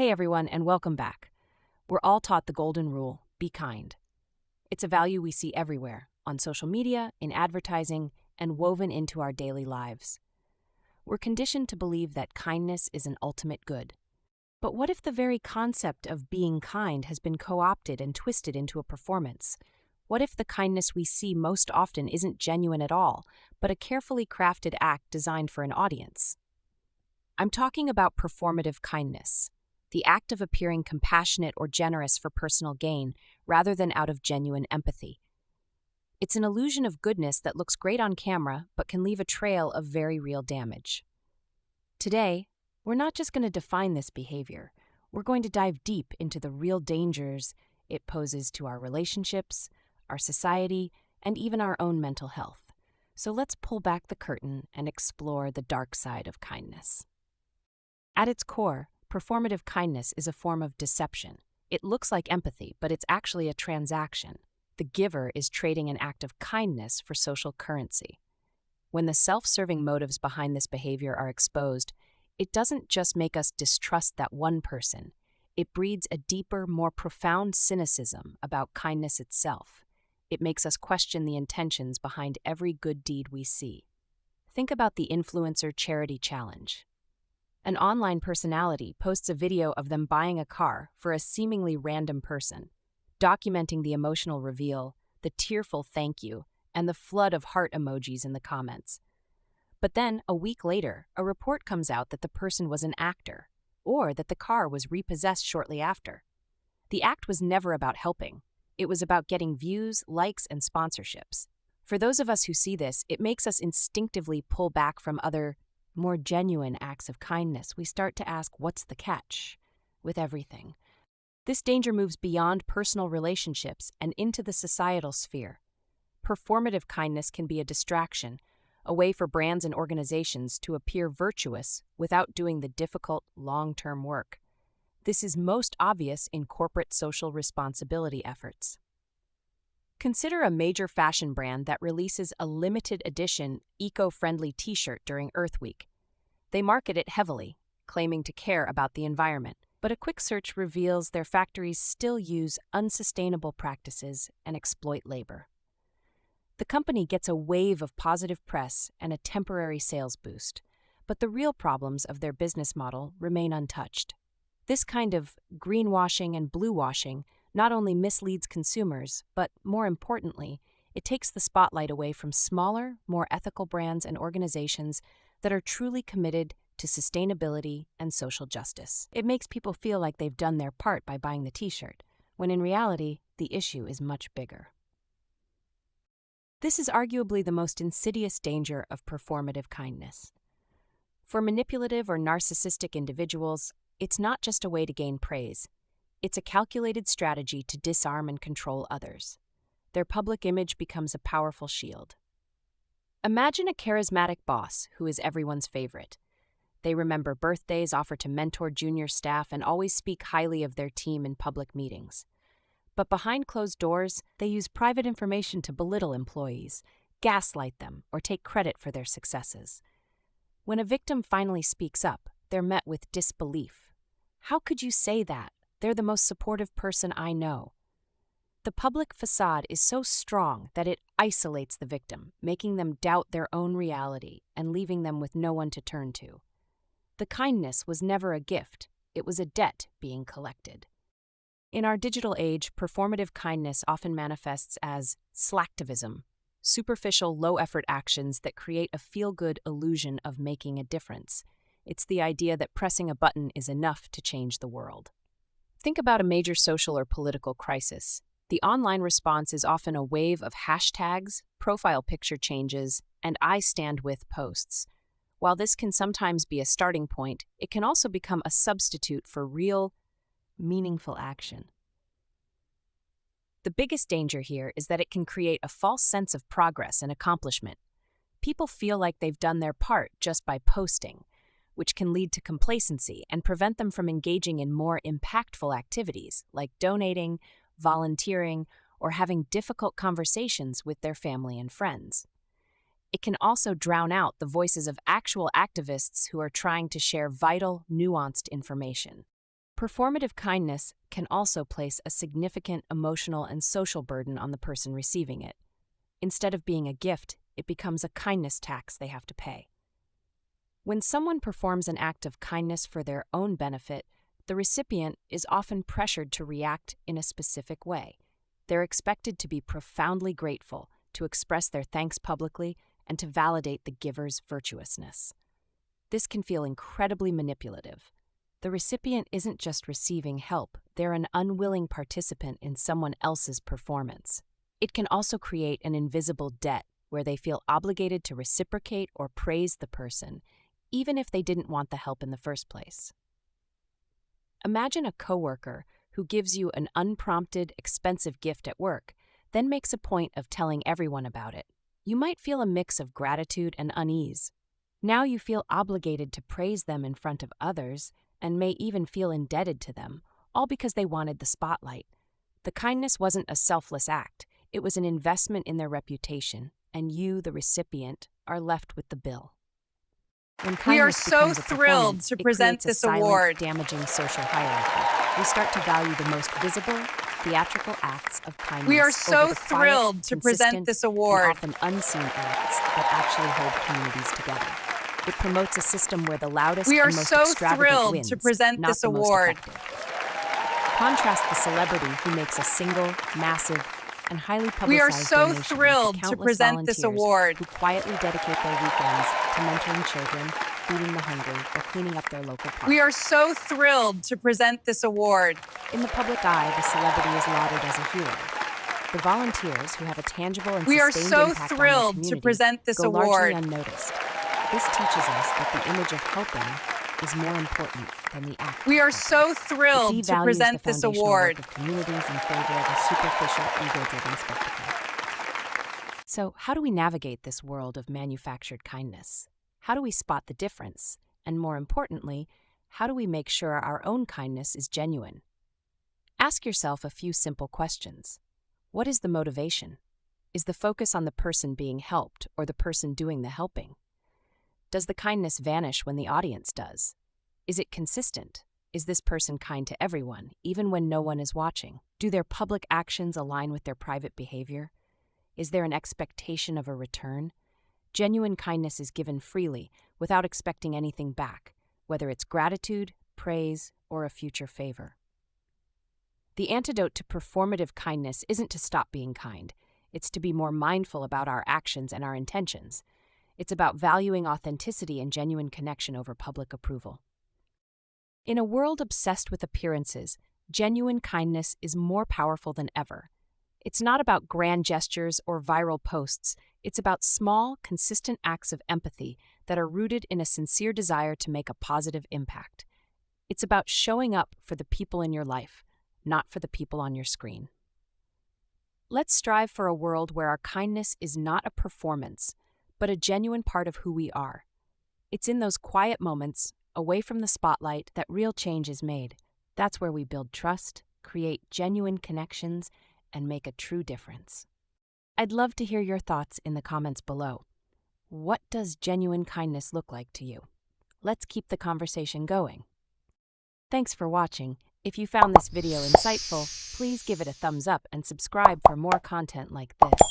Hey everyone, and welcome back. We're all taught the golden rule: be kind. It's a value we see everywhere, on social media, in advertising, and woven into our daily lives. We're conditioned to believe that kindness is an ultimate good. But what if the very concept of being kind has been co-opted and twisted into a performance? What if the kindness we see most often isn't genuine at all, but a carefully crafted act designed for an audience? I'm talking about performative kindness, the act of appearing compassionate or generous for personal gain rather than out of genuine empathy. It's an illusion of goodness that looks great on camera but can leave a trail of very real damage. Today, we're not just going to define this behavior. We're going to dive deep into the real dangers it poses to our relationships, our society, and even our own mental health. So let's pull back the curtain and explore the dark side of kindness. At its core, performative kindness is a form of deception. It looks like empathy, but it's actually a transaction. The giver is trading an act of kindness for social currency. When the self-serving motives behind this behavior are exposed, it doesn't just make us distrust that one person. It breeds a deeper, more profound cynicism about kindness itself. It makes us question the intentions behind every good deed we see. Think about the influencer charity challenge. An online personality posts a video of them buying a car for a seemingly random person, documenting the emotional reveal, the tearful thank you, and the flood of heart emojis in the comments. But then, a week later, a report comes out that the person was an actor, or that the car was repossessed shortly after. The act was never about helping. It was about getting views, likes, and sponsorships. For those of us who see this, it makes us instinctively pull back from other, more genuine acts of kindness. We start to ask, what's the catch with everything? This danger moves beyond personal relationships and into the societal sphere. Performative kindness can be a distraction, a way for brands and organizations to appear virtuous without doing the difficult, long-term work. This is most obvious in corporate social responsibility efforts. Consider a major fashion brand that releases a limited edition, eco-friendly t-shirt during Earth Week. They market it heavily, claiming to care about the environment, but a quick search reveals their factories still use unsustainable practices and exploit labor. The company gets a wave of positive press and a temporary sales boost, but the real problems of their business model remain untouched. This kind of greenwashing and bluewashing not only misleads consumers, but more importantly, it takes the spotlight away from smaller, more ethical brands and organizations that are truly committed to sustainability and social justice. It makes people feel like they've done their part by buying the t-shirt, when in reality, the issue is much bigger. This is arguably the most insidious danger of performative kindness. For manipulative or narcissistic individuals, it's not just a way to gain praise. It's a calculated strategy to disarm and control others. Their public image becomes a powerful shield. Imagine a charismatic boss who is everyone's favorite. They remember birthdays, offer to mentor junior staff, and always speak highly of their team in public meetings. But behind closed doors, they use private information to belittle employees, gaslight them, or take credit for their successes. When a victim finally speaks up, they're met with disbelief. How could you say that? They're the most supportive person I know. The public facade is so strong that it isolates the victim, making them doubt their own reality and leaving them with no one to turn to. The kindness was never a gift, it was a debt being collected. In our digital age, performative kindness often manifests as slacktivism, superficial, low-effort actions that create a feel-good illusion of making a difference. It's the idea that pressing a button is enough to change the world. Think about a major social or political crisis. The online response is often a wave of hashtags, profile picture changes, and I stand with posts. While this can sometimes be a starting point, it can also become a substitute for real, meaningful action. The biggest danger here is that it can create a false sense of progress and accomplishment. People feel like they've done their part just by posting, which can lead to complacency and prevent them from engaging in more impactful activities like donating, volunteering, or having difficult conversations with their family and friends. It can also drown out the voices of actual activists who are trying to share vital, nuanced information. Performative kindness can also place a significant emotional and social burden on the person receiving it. Instead of being a gift, it becomes a kindness tax they have to pay. When someone performs an act of kindness for their own benefit, the recipient is often pressured to react in a specific way. They're expected to be profoundly grateful, to express their thanks publicly, and to validate the giver's virtuousness. This can feel incredibly manipulative. The recipient isn't just receiving help, they're an unwilling participant in someone else's performance. It can also create an invisible debt where they feel obligated to reciprocate or praise the person, even if they didn't want the help in the first place. Imagine a coworker who gives you an unprompted, expensive gift at work, then makes a point of telling everyone about it. You might feel a mix of gratitude and unease. Now you feel obligated to praise them in front of others, and may even feel indebted to them, all because they wanted the spotlight. The kindness wasn't a selfless act, it was an investment in their reputation, and you, the recipient, are left with the bill. We are so thrilled to present this award. Damaging social hierarchy. We start to value the most visible, theatrical acts of kindness. We are so over the quiet, thrilled to present this award. And often unseen acts that actually hold communities together. It promotes a system where the loudest and most extravagant wins, to present not this the award. most effective. Contrast the celebrity who makes a single, massive, and highly publicized We are so donation thrilled with to countless present this volunteers award. who quietly dedicate their weekends to mentoring children, feeding the hungry, or cleaning up their local park. We are so thrilled to present this award. In the public eye, the celebrity is lauded as a hero. The volunteers, who have a tangible and We are sustained so impact thrilled on the to community, present this go award. largely unnoticed. This teaches us that the image of helping is more important than the act. We of are helping. so thrilled to present this award. Of communities in favor of a superficial, ego-driven spectacle. So, how do we navigate this world of manufactured kindness? How do we spot the difference? And more importantly, how do we make sure our own kindness is genuine? Ask yourself a few simple questions. What is the motivation? Is the focus on the person being helped or the person doing the helping? Does the kindness vanish when the audience does? Is it consistent? Is this person kind to everyone, even when no one is watching? Do their public actions align with their private behavior? Is there an expectation of a return? Genuine kindness is given freely, without expecting anything back, whether it's gratitude, praise, or a future favor. The antidote to performative kindness isn't to stop being kind. It's to be more mindful about our actions and our intentions. It's about valuing authenticity and genuine connection over public approval. In a world obsessed with appearances, genuine kindness is more powerful than ever. It's not about grand gestures or viral posts. It's about small, consistent acts of empathy that are rooted in a sincere desire to make a positive impact. It's about showing up for the people in your life, not for the people on your screen. Let's strive for a world where our kindness is not a performance, but a genuine part of who we are. It's in those quiet moments, away from the spotlight, that real change is made. That's where we build trust, create genuine connections, and make a true difference. I'd love to hear your thoughts in the comments below. What does genuine kindness look like to you? Let's keep the conversation going. Thanks for watching. If you found this video insightful, please give it a thumbs up and subscribe for more content like this.